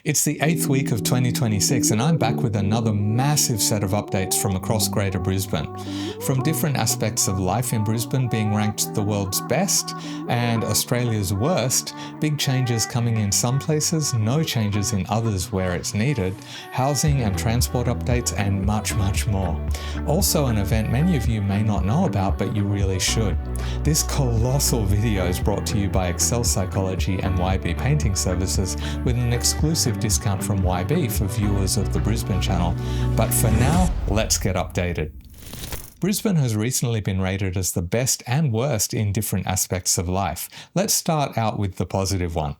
It's the 8th week of 2026 and I'm back with another massive set of updates from across Greater Brisbane. From different aspects of life in Brisbane being ranked the world's best and Australia's worst, big changes coming in some places, no changes in others where it's needed, housing and transport updates and much, much more. Also an event many of you may not know about but you really should. This colossal video is brought to you by Excel Psychology and YB Painting Services with an exclusive discount from YB for viewers of the Brisbane Channel. But for now, let's get updated. Brisbane has recently been rated as the best and worst in different aspects of life. Let's start out with the positive one.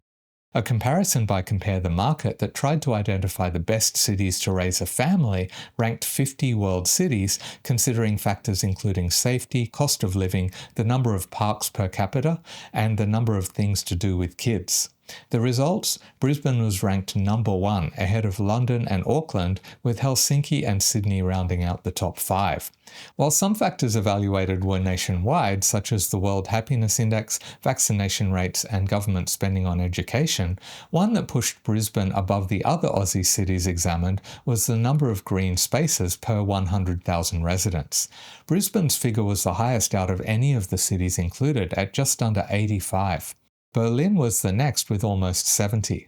A comparison by Compare the Market that tried to identify the best cities to raise a family ranked 50 world cities, considering factors including safety, cost of living, the number of parks per capita, and the number of things to do with kids. The results? Brisbane was ranked number 1, ahead of London and Auckland, with Helsinki and Sydney rounding out the top 5. While some factors evaluated were nationwide, such as the World Happiness Index, vaccination rates, and government spending on education, one that pushed Brisbane above the other Aussie cities examined was the number of green spaces per 100,000 residents. Brisbane's figure was the highest out of any of the cities included, at just under 85. Berlin was the next with almost 70.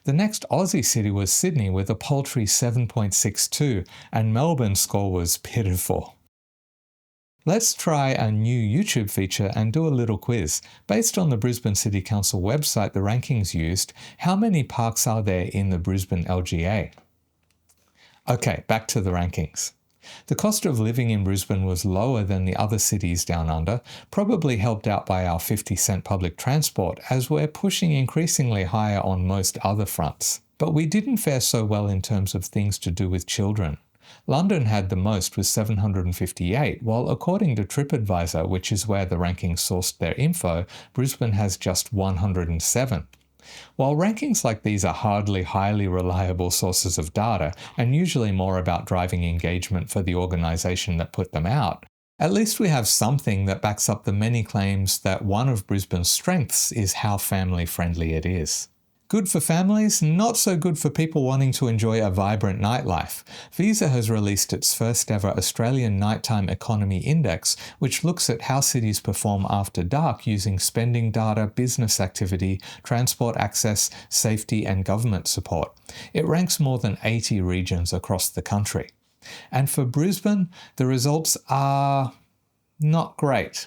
The next Aussie city was Sydney with a paltry 7.62, and Melbourne's score was pitiful. Let's try a new YouTube feature and do a little quiz. Based on the Brisbane City Council website the rankings used, how many parks are there in the Brisbane LGA? Okay, back to the rankings. The cost of living in Brisbane was lower than the other cities down under, probably helped out by our 50-cent public transport, as we're pushing increasingly higher on most other fronts. But we didn't fare so well in terms of things to do with children. London had the most with 758, while according to TripAdvisor, which is where the rankings sourced their info, Brisbane has just 107. While rankings like these are hardly highly reliable sources of data, and usually more about driving engagement for the organisation that put them out, at least we have something that backs up the many claims that one of Brisbane's strengths is how family-friendly it is. Good for families, not so good for people wanting to enjoy a vibrant nightlife. Visa has released its first ever Australian Nighttime Economy Index, which looks at how cities perform after dark using spending data, business activity, transport access, safety and government support. It ranks more than 80 regions across the country. And for Brisbane, the results are not great.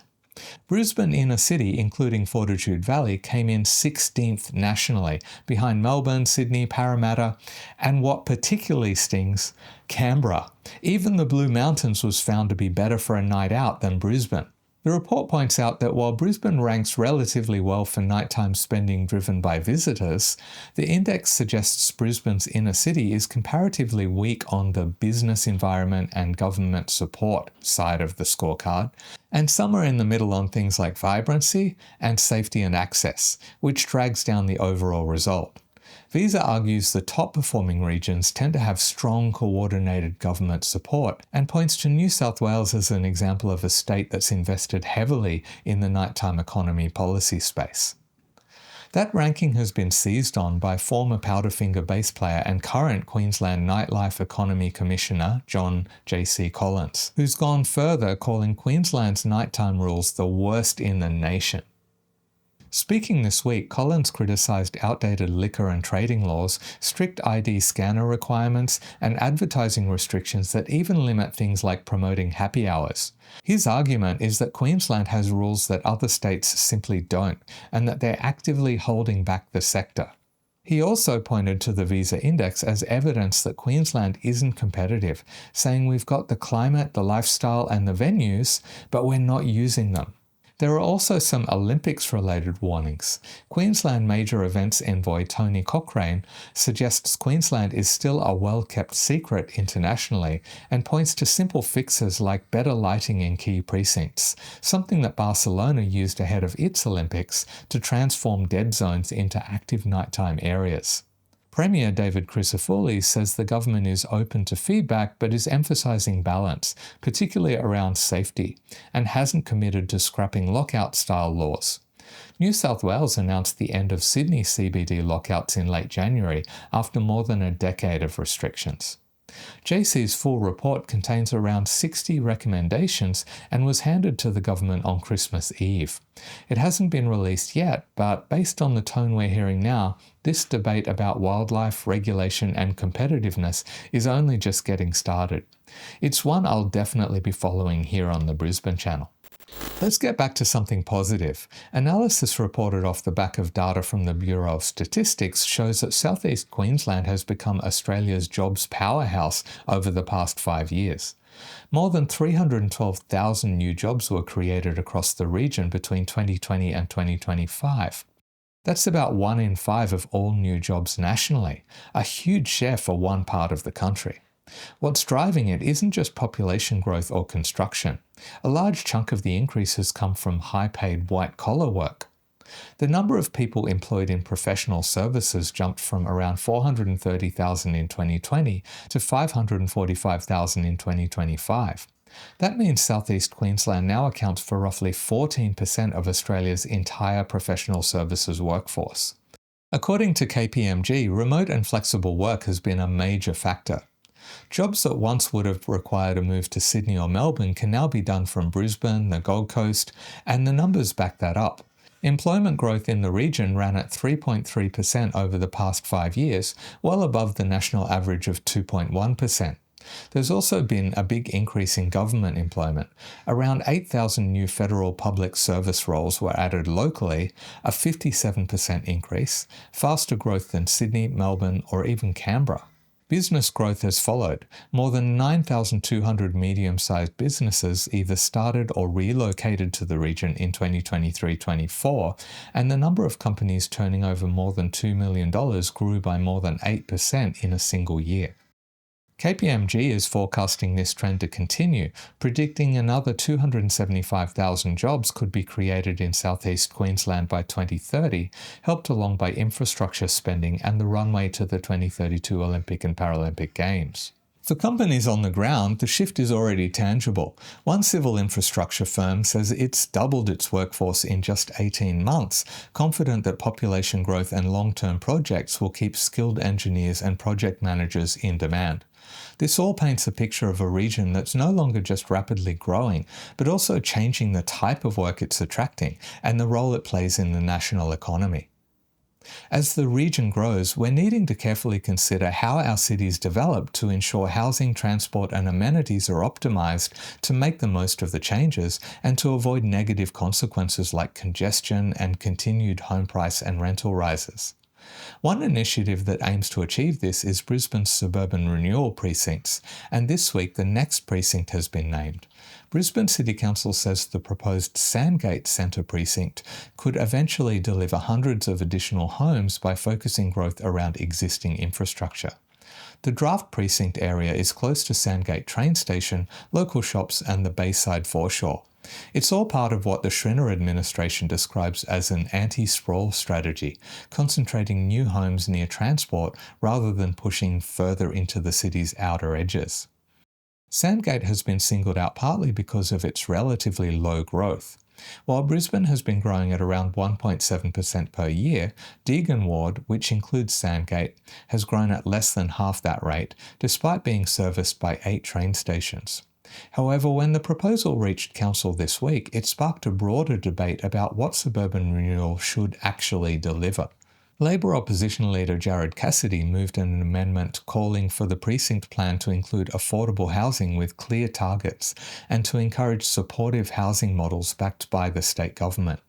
Brisbane inner city, including Fortitude Valley, came in 16th nationally, behind Melbourne, Sydney, Parramatta, and what particularly stings, Canberra. Even the Blue Mountains was found to be better for a night out than Brisbane. The report points out that while Brisbane ranks relatively well for nighttime spending driven by visitors, the index suggests Brisbane's inner city is comparatively weak on the business environment and government support side of the scorecard, and somewhere in the middle on things like vibrancy and safety and access, which drags down the overall result. Visa argues the top-performing regions tend to have strong coordinated government support and points to New South Wales as an example of a state that's invested heavily in the nighttime economy policy space. That ranking has been seized on by former Powderfinger bass player and current Queensland Nightlife Economy Commissioner John J.C. Collins, who's gone further, calling Queensland's nighttime rules the worst in the nation. Speaking this week, Collins criticised outdated liquor and trading laws, strict ID scanner requirements, and advertising restrictions that even limit things like promoting happy hours. His argument is that Queensland has rules that other states simply don't, and that they're actively holding back the sector. He also pointed to the Visa Index as evidence that Queensland isn't competitive, saying we've got the climate, the lifestyle, and the venues, but we're not using them. There are also some Olympics-related warnings. Queensland Major Events Envoy Tony Cochrane suggests Queensland is still a well-kept secret internationally and points to simple fixes like better lighting in key precincts, something that Barcelona used ahead of its Olympics to transform dead zones into active nighttime areas. Premier David Crisafulli says the government is open to feedback but is emphasising balance, particularly around safety, and hasn't committed to scrapping lockout-style laws. New South Wales announced the end of Sydney CBD lockouts in late January after more than a decade of restrictions. JC's full report contains around 60 recommendations and was handed to the government on Christmas Eve. It hasn't been released yet, but based on the tone we're hearing now, this debate about wildlife, regulation and competitiveness is only just getting started. It's one I'll definitely be following here on the Brisbane Channel. Let's get back to something positive. Analysis reported off the back of data from the Bureau of Statistics shows that southeast Queensland has become Australia's jobs powerhouse over the past 5 years. More than 312,000 new jobs were created across the region between 2020 and 2025. That's about 1 in 5 of all new jobs nationally, a huge share for one part of the country. What's driving it isn't just population growth or construction. A large chunk of the increase has come from high-paid white-collar work. The number of people employed in professional services jumped from around 430,000 in 2020 to 545,000 in 2025. That means southeast Queensland now accounts for roughly 14% of Australia's entire professional services workforce. According to KPMG, remote and flexible work has been a major factor. Jobs that once would have required a move to Sydney or Melbourne can now be done from Brisbane, the Gold Coast, and the numbers back that up. Employment growth in the region ran at 3.3% over the past 5 years, well above the national average of 2.1%. There's also been a big increase in government employment. Around 8,000 new federal public service roles were added locally, a 57% increase, faster growth than Sydney, Melbourne, or even Canberra. Business growth has followed. More than 9,200 medium-sized businesses either started or relocated to the region in 2023-24, and the number of companies turning over more than $2 million grew by more than 8% in a single year. KPMG is forecasting this trend to continue, predicting another 275,000 jobs could be created in southeast Queensland by 2030, helped along by infrastructure spending and the runway to the 2032 Olympic and Paralympic Games. For companies on the ground, the shift is already tangible. One civil infrastructure firm says it's doubled its workforce in just 18 months, confident that population growth and long-term projects will keep skilled engineers and project managers in demand. This all paints a picture of a region that's no longer just rapidly growing, but also changing the type of work it's attracting and the role it plays in the national economy. As the region grows, we're needing to carefully consider how our cities develop to ensure housing, transport and amenities are optimized to make the most of the changes and to avoid negative consequences like congestion and continued home price and rental rises. One initiative that aims to achieve this is Brisbane's Suburban Renewal Precincts, and this week the next precinct has been named. Brisbane City Council says the proposed Sandgate Centre precinct could eventually deliver hundreds of additional homes by focusing growth around existing infrastructure. The draft precinct area is close to Sandgate train station, local shops and the Bayside foreshore. It's all part of what the Schrinner administration describes as an anti-sprawl strategy, concentrating new homes near transport rather than pushing further into the city's outer edges. Sandgate has been singled out partly because of its relatively low growth. While Brisbane has been growing at around 1.7% per year, Deagon Ward, which includes Sandgate, has grown at less than half that rate, despite being serviced by 8 train stations. However, when the proposal reached Council this week, it sparked a broader debate about what suburban renewal should actually deliver. Labor opposition leader Jared Cassidy moved an amendment calling for the precinct plan to include affordable housing with clear targets and to encourage supportive housing models backed by the state government.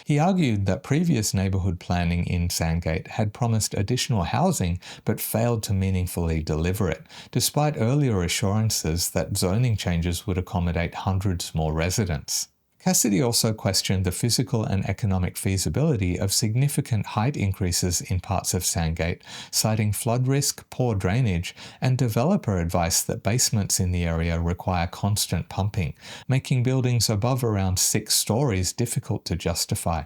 He argued that previous neighbourhood planning in Sandgate had promised additional housing but failed to meaningfully deliver it, despite earlier assurances that zoning changes would accommodate hundreds more residents. Cassidy also questioned the physical and economic feasibility of significant height increases in parts of Sandgate, citing flood risk, poor drainage, and developer advice that basements in the area require constant pumping, making buildings above around 6 stories difficult to justify.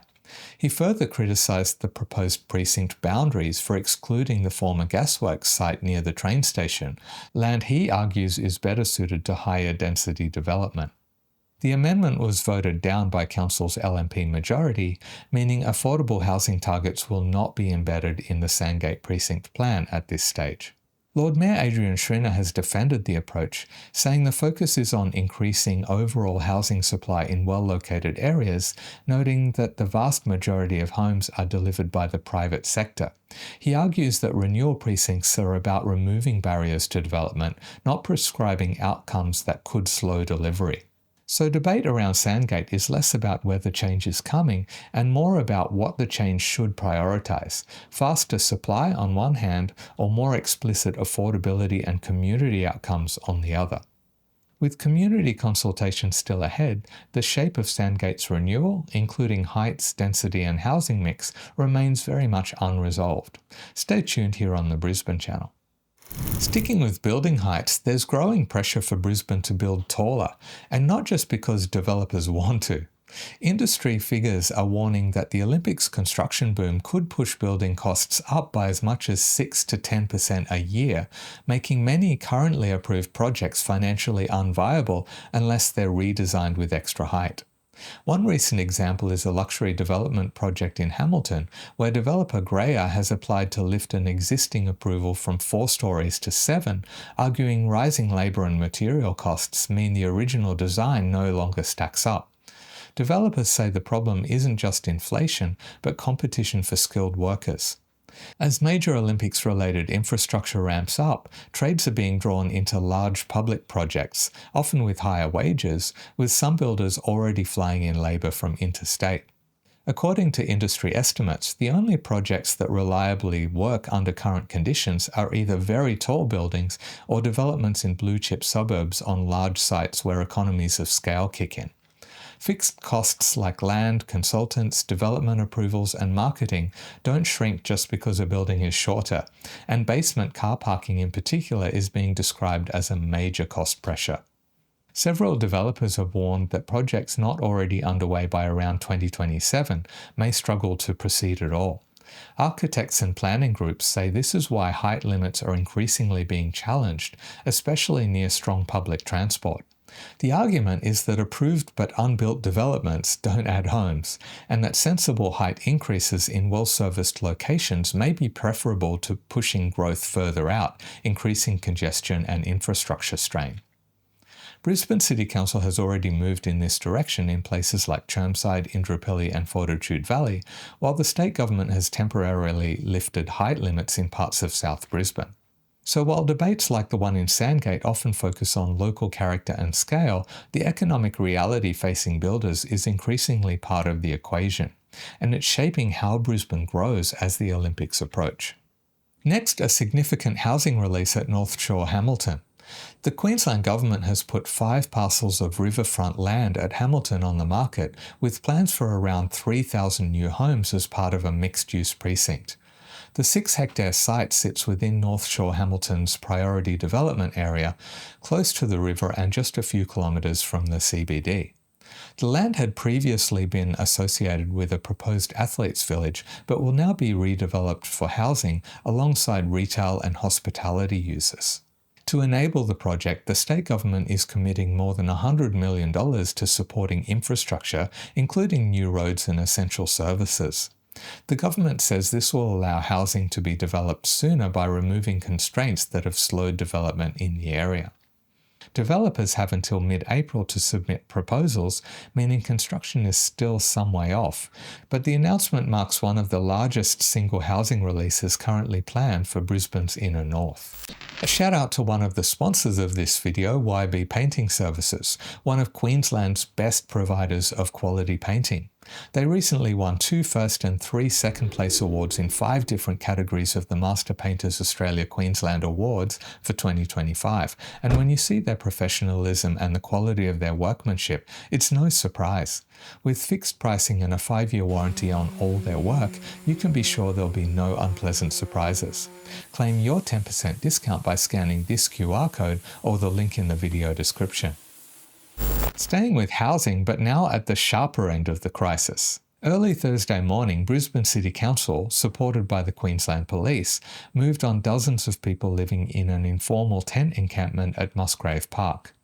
He further criticised the proposed precinct boundaries for excluding the former gasworks site near the train station, land he argues is better suited to higher density development. The amendment was voted down by Council's LNP majority, meaning affordable housing targets will not be embedded in the Sandgate Precinct Plan at this stage. Lord Mayor Adrian Schrinner has defended the approach, saying the focus is on increasing overall housing supply in well-located areas, noting that the vast majority of homes are delivered by the private sector. He argues that renewal precincts are about removing barriers to development, not prescribing outcomes that could slow delivery. So debate around Sandgate is less about whether change is coming and more about what the change should prioritise: faster supply on one hand, or more explicit affordability and community outcomes on the other. With community consultation still ahead, the shape of Sandgate's renewal, including heights, density and housing mix, remains very much unresolved. Stay tuned here on the Brisbane Channel. Sticking with building heights, there's growing pressure for Brisbane to build taller, and not just because developers want to. Industry figures are warning that the Olympics construction boom could push building costs up by as much as 6 to 10% a year, making many currently approved projects financially unviable unless they're redesigned with extra height. One recent example is a luxury development project in Hamilton, where developer Greater has applied to lift an existing approval from 4 stories to 7, arguing rising labour and material costs mean the original design no longer stacks up. Developers say the problem isn't just inflation, but competition for skilled workers. As major Olympics-related infrastructure ramps up, trades are being drawn into large public projects, often with higher wages, with some builders already flying in labour from interstate. According to industry estimates, the only projects that reliably work under current conditions are either very tall buildings or developments in blue-chip suburbs on large sites where economies of scale kick in. Fixed costs like land, consultants, development approvals and marketing don't shrink just because a building is shorter, and basement car parking in particular is being described as a major cost pressure. Several developers have warned that projects not already underway by around 2027 may struggle to proceed at all. Architects and planning groups say this is why height limits are increasingly being challenged, especially near strong public transport. The argument is that approved but unbuilt developments don't add homes, and that sensible height increases in well-serviced locations may be preferable to pushing growth further out, increasing congestion and infrastructure strain. Brisbane City Council has already moved in this direction in places like Chermside, Indooroopilly and Fortitude Valley, while the state government has temporarily lifted height limits in parts of South Brisbane. So while debates like the one in Sandgate often focus on local character and scale, the economic reality facing builders is increasingly part of the equation, and it's shaping how Brisbane grows as the Olympics approach. Next, a significant housing release at North Shore Hamilton. The Queensland Government has put 5 parcels of riverfront land at Hamilton on the market, with plans for around 3,000 new homes as part of a mixed-use precinct. The 6-hectare site sits within North Shore Hamilton's priority development area, close to the river and just a few kilometres from the CBD. The land had previously been associated with a proposed athletes' village, but will now be redeveloped for housing alongside retail and hospitality uses. To enable the project, the state government is committing more than $100 million to supporting infrastructure, including new roads and essential services. The government says this will allow housing to be developed sooner by removing constraints that have slowed development in the area. Developers have until mid-April to submit proposals, meaning construction is still some way off, but the announcement marks one of the largest single housing releases currently planned for Brisbane's inner north. A shout out to one of the sponsors of this video, YB Painting Services, one of Queensland's best providers of quality painting. They recently won 2 first and 3 second place awards in 5 different categories of the Master Painters Australia Queensland Awards for 2025, and when you see their professionalism and the quality of their workmanship, it's no surprise. With fixed pricing and a 5-year warranty on all their work, you can be sure there'll be no unpleasant surprises. Claim your 10% discount by scanning this QR code or the link in the video description. Staying with housing, but now at the sharper end of the crisis. Early Thursday morning, Brisbane City Council, supported by the Queensland Police, moved on dozens of people living in an informal tent encampment at Musgrave Park.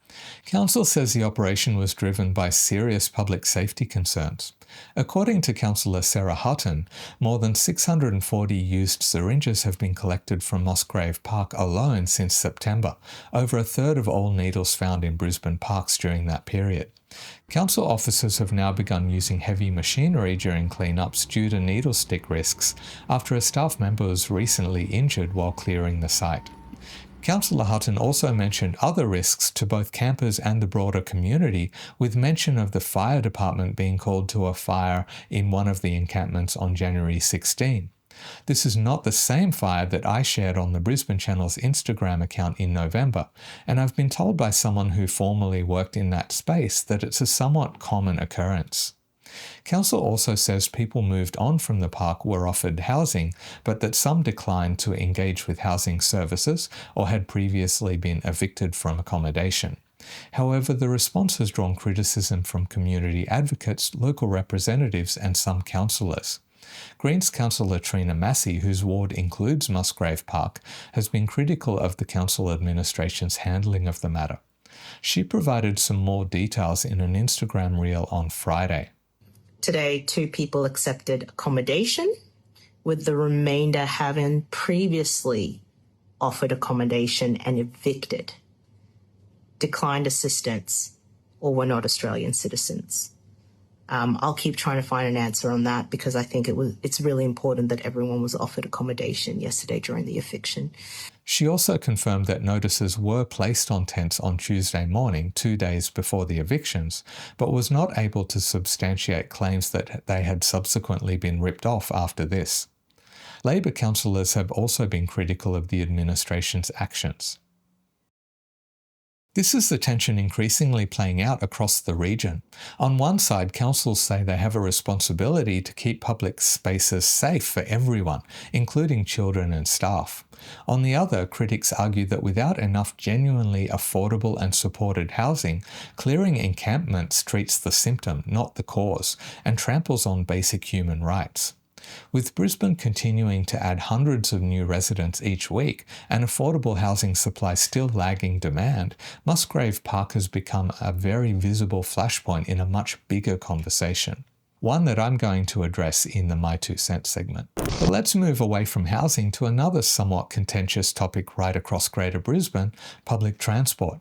Council says the operation was driven by serious public safety concerns. According to Councillor Sarah Hutton, more than 640 used syringes have been collected from Musgrave Park alone since September, over a third of all needles found in Brisbane parks during that period. Council officers have now begun using heavy machinery during cleanups due to needle stick risks after a staff member was recently injured while clearing the site. Councillor Hutton also mentioned other risks to both campers and the broader community, with mention of the fire department being called to a fire in one of the encampments on January 16. This is not the same fire that I shared on the Brisbane Channel's Instagram account in November, and I've been told by someone who formerly worked in that space that it's a somewhat common occurrence. Council also says people moved on from the park were offered housing, but that some declined to engage with housing services or had previously been evicted from accommodation. However, the response has drawn criticism from community advocates, local representatives and some councillors. Greens councillor Trina Massey, whose ward includes Musgrave Park, has been critical of the council administration's handling of the matter. She provided some more details in an Instagram reel on Friday. Today, 2 people accepted accommodation, with the remainder having previously offered accommodation and evicted, declined assistance, or were not Australian citizens. I'll keep trying to find an answer on that because I think it's really important that everyone was offered accommodation yesterday during the eviction. She also confirmed that notices were placed on tents on Tuesday morning, 2 days before the evictions, but was not able to substantiate claims that they had subsequently been ripped off after this. Labor councillors have also been critical of the administration's actions. This is the tension increasingly playing out across the region. On one side, councils say they have a responsibility to keep public spaces safe for everyone, including children and staff. On the other, critics argue that without enough genuinely affordable and supported housing, clearing encampments treats the symptom, not the cause, and tramples on basic human rights. With Brisbane continuing to add hundreds of new residents each week and affordable housing supply still lagging demand, Musgrave Park has become a very visible flashpoint in a much bigger conversation. One that I'm going to address in the My 2 Cents segment. But let's move away from housing to another somewhat contentious topic right across Greater Brisbane, public transport.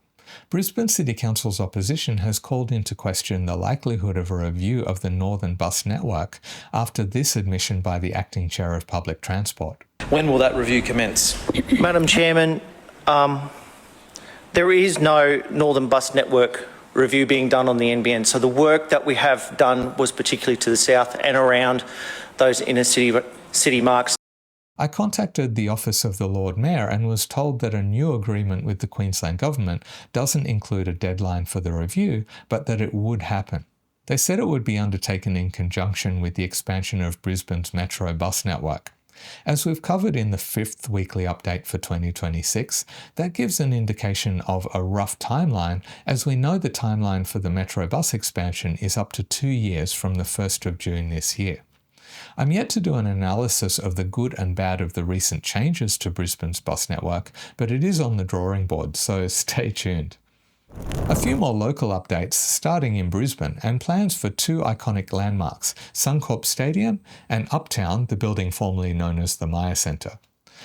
Brisbane City Council's opposition has called into question the likelihood of a review of the Northern Bus Network after this admission by the Acting Chair of Public Transport. When will that review commence? Madam Chairman, there is no Northern Bus Network review being done on the NBN, so the work that we have done was particularly to the south and around those inner city marks. I contacted the Office of the Lord Mayor and was told that a new agreement with the Queensland Government doesn't include a deadline for the review, but that it would happen. They said it would be undertaken in conjunction with the expansion of Brisbane's metro bus network. As we've covered in the 5th weekly update for 2026, that gives an indication of a rough timeline, as we know the timeline for the metro bus expansion is up to 2 years from the 1st of June this year. I'm yet to do an analysis of the good and bad of the recent changes to Brisbane's bus network, but it is on the drawing board, so stay tuned. A few more local updates starting in Brisbane and plans for 2 iconic landmarks, Suncorp Stadium and Uptown, the building formerly known as the Myer Centre.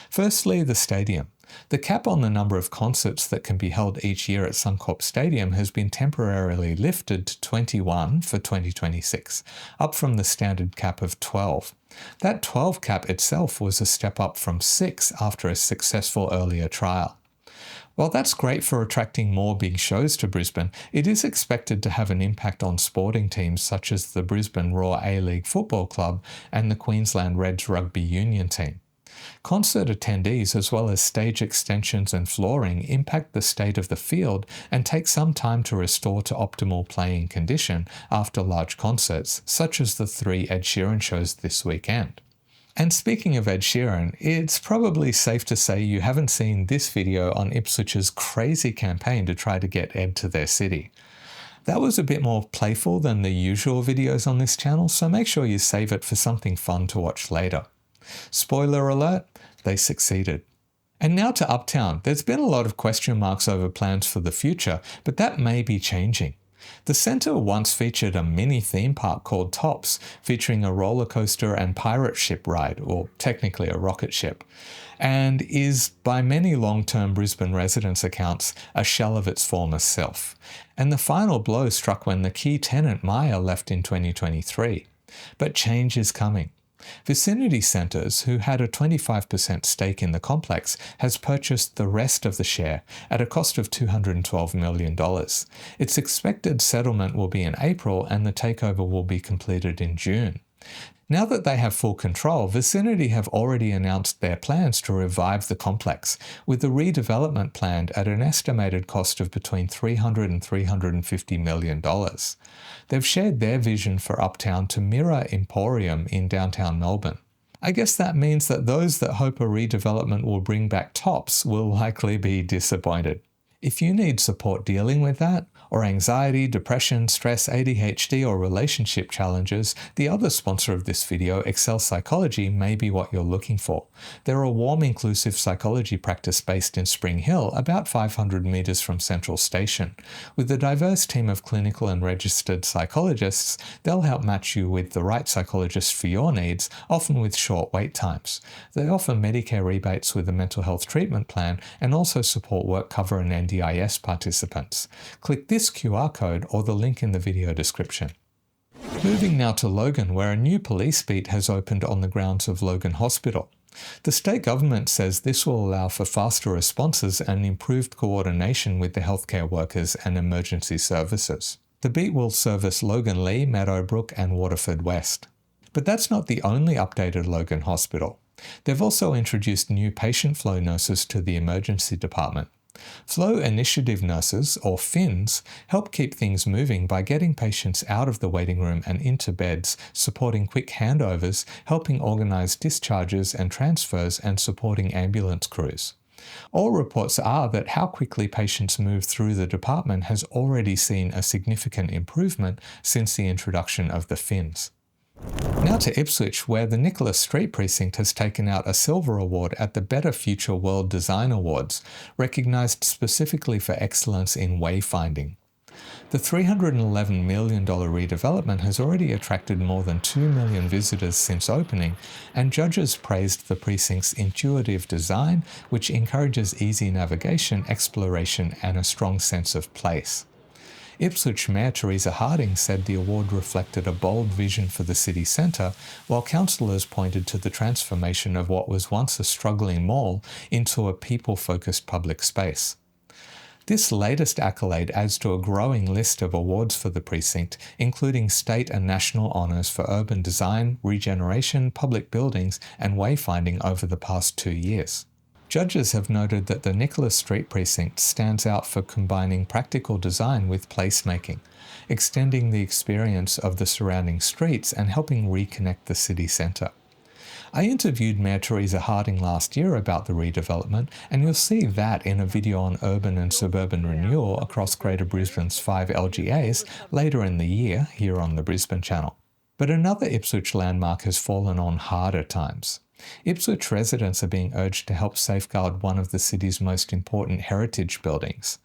Firstly, the stadium. The cap on the number of concerts that can be held each year at Suncorp Stadium has been temporarily lifted to 21 for 2026, up from the standard cap of 12. That 12 cap itself was a step up from 6 after a successful earlier trial. While that's great for attracting more big shows to Brisbane, it is expected to have an impact on sporting teams such as the Brisbane Roar A-League Football Club and the Queensland Reds Rugby Union team. Concert attendees, as well as stage extensions and flooring, impact the state of the field and take some time to restore to optimal playing condition after large concerts, such as the 3 Ed Sheeran shows this weekend. And speaking of Ed Sheeran, it's probably safe to say you haven't seen this video on Ipswich's crazy campaign to try to get Ed to their city. That was a bit more playful than the usual videos on this channel, so make sure you save it for something fun to watch later. Spoiler alert, they succeeded. And now to Uptown. There's been a lot of question marks over plans for the future, but that may be changing. The centre once featured a mini theme park called Tops, featuring a roller coaster and pirate ship ride, or technically a rocket ship, and is, by many long-term Brisbane residents' accounts, a shell of its former self. And the final blow struck when the key tenant Maya left in 2023. But change is coming. Vicinity Centres, who had a 25% stake in the complex, has purchased the rest of the share at a cost of $212 million. Its expected settlement will be in April and the takeover will be completed in June. Now that they have full control, Vicinity have already announced their plans to revive the complex, with the redevelopment planned at an estimated cost of between $300 and $350 million. They've shared their vision for Uptown to mirror Emporium in downtown Melbourne. I guess that means that those that hope a redevelopment will bring back Tops will likely be disappointed. If you need support dealing with that, or anxiety, depression, stress, ADHD, or relationship challenges, the other sponsor of this video, Excel Psychology, may be what you're looking for. They're a warm, inclusive psychology practice based in Spring Hill, about 500 metres from Central Station. With a diverse team of clinical and registered psychologists, they'll help match you with the right psychologist for your needs, often with short wait times. They offer Medicare rebates with a mental health treatment plan and also support work cover and NDIS participants. Click this QR code or the link in the video description. Moving now to Logan, where a new police beat has opened on the grounds of Logan Hospital. The state government says this will allow for faster responses and improved coordination with the healthcare workers and emergency services. The beat will service Logan Lee, Meadowbrook and Waterford West. But that's not the only updated Logan Hospital. They've also introduced new patient flow nurses to the emergency department. Flow Initiative Nurses, or FINs, help keep things moving by getting patients out of the waiting room and into beds, supporting quick handovers, helping organise discharges and transfers, and supporting ambulance crews. All reports are that how quickly patients move through the department has already seen a significant improvement since the introduction of the FINs. Now to Ipswich, where the Nicholas Street Precinct has taken out a silver award at the Better Future World Design Awards, recognised specifically for excellence in wayfinding. The $311 million redevelopment has already attracted more than 2 million visitors since opening, and judges praised the precinct's intuitive design, which encourages easy navigation, exploration, and a strong sense of place. Ipswich Mayor Teresa Harding said the award reflected a bold vision for the city centre, while councillors pointed to the transformation of what was once a struggling mall into a people-focused public space. This latest accolade adds to a growing list of awards for the precinct, including state and national honours for urban design, regeneration, public buildings, and wayfinding over the past 2 years. Judges have noted that the Nicholas Street Precinct stands out for combining practical design with placemaking, extending the experience of the surrounding streets and helping reconnect the city centre. I interviewed Mayor Teresa Harding last year about the redevelopment, and you'll see that in a video on urban and suburban renewal across Greater Brisbane's 5 LGAs later in the year here on the Brisbane Channel. But another Ipswich landmark has fallen on harder times. Ipswich residents are being urged to help safeguard one of the city's most important heritage buildings.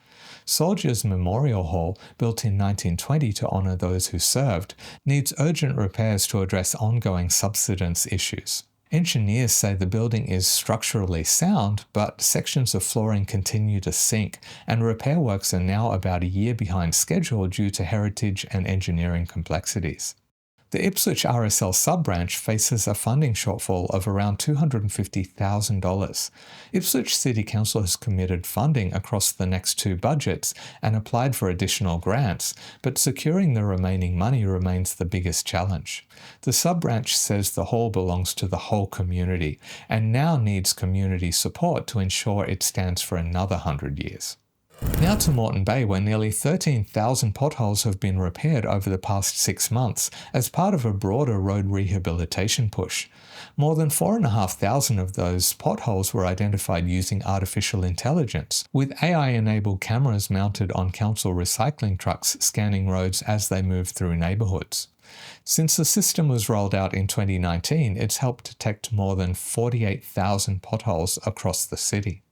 Soldiers Memorial Hall, built in 1920 to honour those who served, needs urgent repairs to address ongoing subsidence issues. Engineers say the building is structurally sound, but sections of flooring continue to sink, and repair works are now about a year behind schedule due to heritage and engineering complexities. The Ipswich RSL sub-branch faces a funding shortfall of around $250,000. Ipswich City Council has committed funding across the next 2 budgets and applied for additional grants, but securing the remaining money remains the biggest challenge. The sub-branch says the hall belongs to the whole community and now needs community support to ensure it stands for another 100 years. Now to Moreton Bay, where nearly 13,000 potholes have been repaired over the past 6 months as part of a broader road rehabilitation push. More than 4,500 of those potholes were identified using artificial intelligence, with AI-enabled cameras mounted on council recycling trucks scanning roads as they move through neighbourhoods. Since the system was rolled out in 2019, it's helped detect more than 48,000 potholes across the city.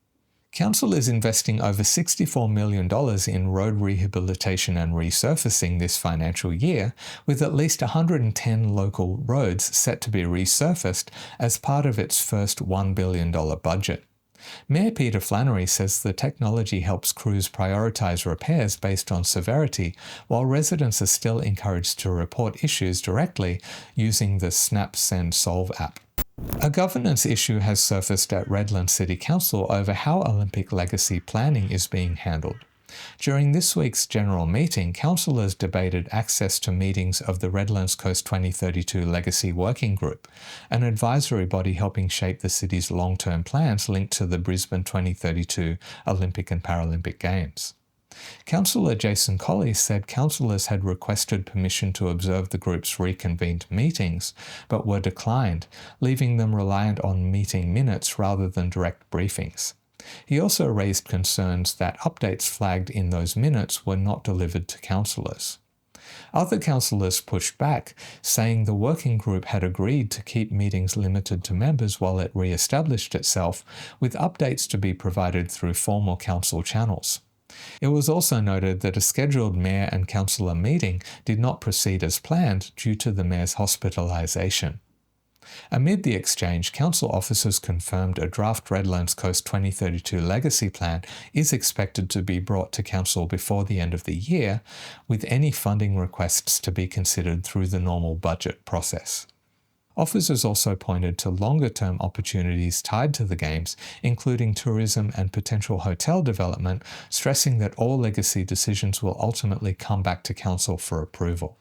Council is investing over $64 million in road rehabilitation and resurfacing this financial year, with at least 110 local roads set to be resurfaced as part of its first $1 billion budget. Mayor Peter Flannery says the technology helps crews prioritise repairs based on severity, while residents are still encouraged to report issues directly using the Snap Send Solve app. A governance issue has surfaced at Redlands City Council over how Olympic legacy planning is being handled. During this week's general meeting, councillors debated access to meetings of the Redlands Coast 2032 Legacy Working Group, an advisory body helping shape the city's long-term plans linked to the Brisbane 2032 Olympic and Paralympic Games. Councillor Jason Colley said councillors had requested permission to observe the group's reconvened meetings, but were declined, leaving them reliant on meeting minutes rather than direct briefings. He also raised concerns that updates flagged in those minutes were not delivered to councillors. Other councillors pushed back, saying the working group had agreed to keep meetings limited to members while it re-established itself, with updates to be provided through formal council channels. It was also noted that a scheduled mayor and councillor meeting did not proceed as planned due to the mayor's hospitalisation. Amid the exchange, council officers confirmed a draft Redlands Coast 2032 legacy plan is expected to be brought to council before the end of the year, with any funding requests to be considered through the normal budget process. Officers also pointed to longer-term opportunities tied to the Games, including tourism and potential hotel development, stressing that all legacy decisions will ultimately come back to council for approval.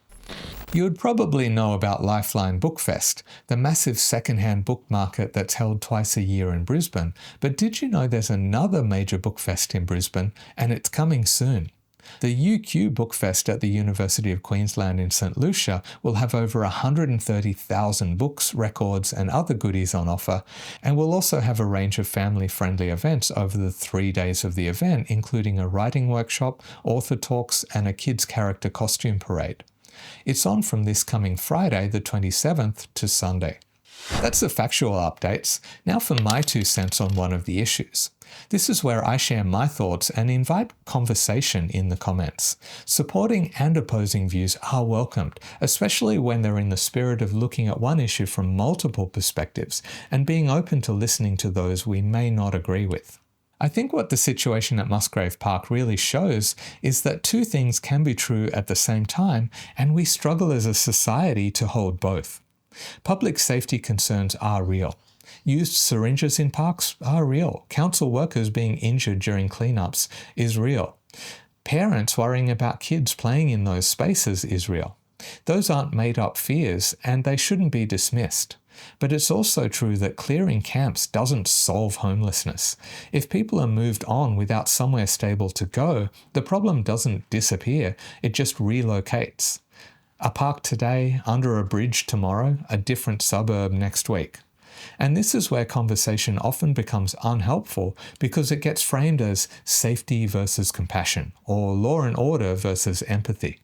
You would probably know about Lifeline Bookfest, the massive second-hand book market that's held twice a year in Brisbane, but did you know there's another major bookfest in Brisbane, and it's coming soon? The UQ Bookfest at the University of Queensland in St Lucia will have over 130,000 books, records and other goodies on offer, and will also have a range of family-friendly events over the 3 days of the event, including a writing workshop, author talks and a kids' character costume parade. It's on from this coming Friday, the 27th, to Sunday. That's the factual updates. Now for my 2 cents on one of the issues. This is where I share my thoughts and invite conversation in the comments. Supporting and opposing views are welcomed, especially when they're in the spirit of looking at one issue from multiple perspectives and being open to listening to those we may not agree with. I think what the situation at Musgrave Park really shows is that 2 things can be true at the same time, and we struggle as a society to hold both. Public safety concerns are real. Used syringes in parks are real. Council workers being injured during cleanups is real. Parents worrying about kids playing in those spaces is real. Those aren't made-up fears, and they shouldn't be dismissed. But it's also true that clearing camps doesn't solve homelessness. If people are moved on without somewhere stable to go, the problem doesn't disappear, it just relocates. A park today, under a bridge tomorrow, a different suburb next week. And this is where conversation often becomes unhelpful because it gets framed as safety versus compassion, or law and order versus empathy.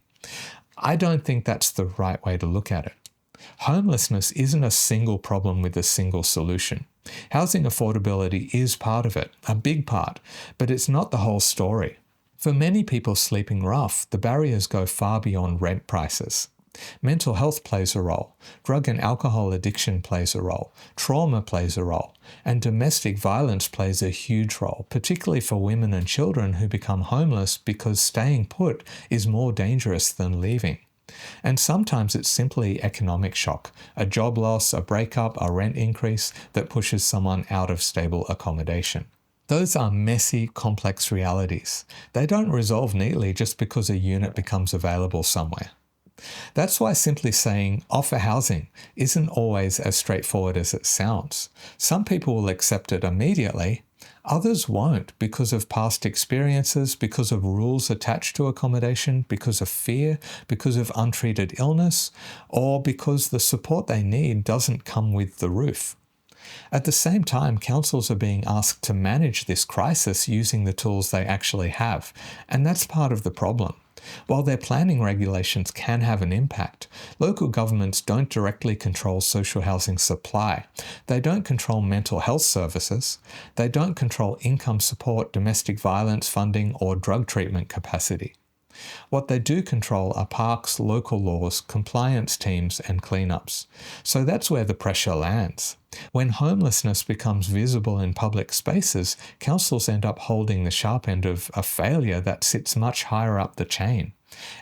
I don't think that's the right way to look at it. Homelessness isn't a single problem with a single solution. Housing affordability is part of it, a big part, but it's not the whole story. For many people sleeping rough, the barriers go far beyond rent prices. Mental health plays a role, drug and alcohol addiction plays a role, trauma plays a role, and domestic violence plays a huge role, particularly for women and children who become homeless because staying put is more dangerous than leaving. And sometimes it's simply economic shock, a job loss, a breakup, a rent increase that pushes someone out of stable accommodation. Those are messy, complex realities. They don't resolve neatly just because a unit becomes available somewhere. That's why simply saying offer housing isn't always as straightforward as it sounds. Some people will accept it immediately, others won't because of past experiences, because of rules attached to accommodation, because of fear, because of untreated illness, or because the support they need doesn't come with the roof. At the same time, councils are being asked to manage this crisis using the tools they actually have, and that's part of the problem. While their planning regulations can have an impact, local governments don't directly control social housing supply. They don't control mental health services. They don't control income support, domestic violence funding, or drug treatment capacity. What they do control are parks, local laws, compliance teams, and cleanups. So that's where the pressure lands. When homelessness becomes visible in public spaces, councils end up holding the sharp end of a failure that sits much higher up the chain.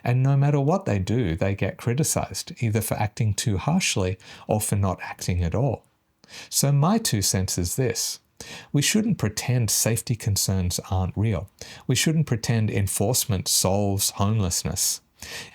And no matter what they do, they get criticised, either for acting too harshly or for not acting at all. So my 2 cents is this. We shouldn't pretend safety concerns aren't real. We shouldn't pretend enforcement solves homelessness.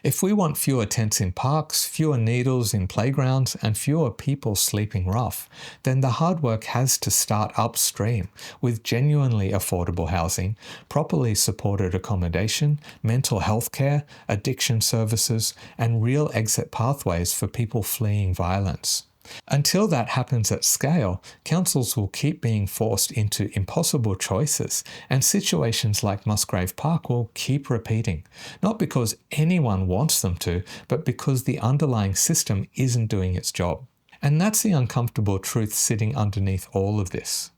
If we want fewer tents in parks, fewer needles in playgrounds, and fewer people sleeping rough, then the hard work has to start upstream with genuinely affordable housing, properly supported accommodation, mental health care, addiction services, and real exit pathways for people fleeing violence. Until that happens at scale, councils will keep being forced into impossible choices, and situations like Musgrave Park will keep repeating, not because anyone wants them to, but because the underlying system isn't doing its job. And that's the uncomfortable truth sitting underneath all of this.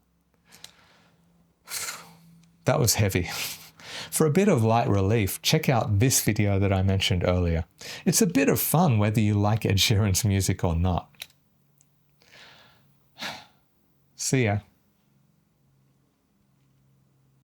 That was heavy. For a bit of light relief, check out this video that I mentioned earlier. It's a bit of fun whether you like Ed Sheeran's music or not. See ya.